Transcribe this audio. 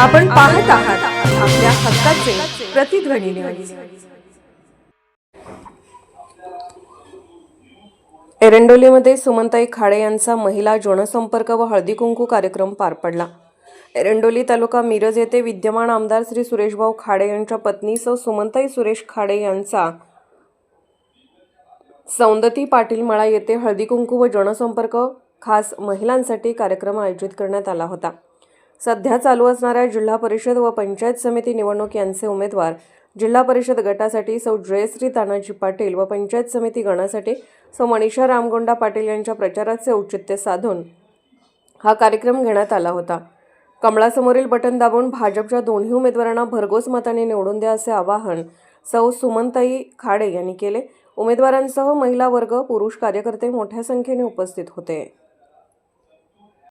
आपण पाहत आहात आपल्या हक्काचे प्रतिध्वनी न्यूज। एरंडोलीमध्ये सुमनताई खाडे यांचा महिला जनसंपर्क व हळदी कुंकू कार्यक्रम पार पडला। एरंडोली तालुका मिरज येथे विद्यमान आमदार श्री सुरेशभाऊ खाडे यांच्या पत्नी सौ सुमनताई सुरेश खाडे यांचा सौंदती पाटील मळा येथे हळदी कुंकू व जनसंपर्क खास महिलांसाठी कार्यक्रम आयोजित करण्यात आला होता। सध्या चालू असणाऱ्या जिल्हा परिषद व पंचायत समिती निवडणूक यांचे उमेदवार जिल्हा परिषद गटासाठी सौ जयश्री तानाजी पाटील व पंचायत समिती गणासाठी सौ मनीषा रामगोंडा पाटील यांच्या प्रचाराचे औचित्य साधून हा कार्यक्रम घेण्यात आला होता। कमळासमोरील बटन दाबून भाजपच्या दोन्ही उमेदवारांना भरघोस मताने निवडून द्या असे आवाहन सौ सुमनताई खाडे यांनी केले। उमेदवारांसह महिला वर्ग, पुरुष कार्यकर्ते मोठ्या संख्येने उपस्थित होते।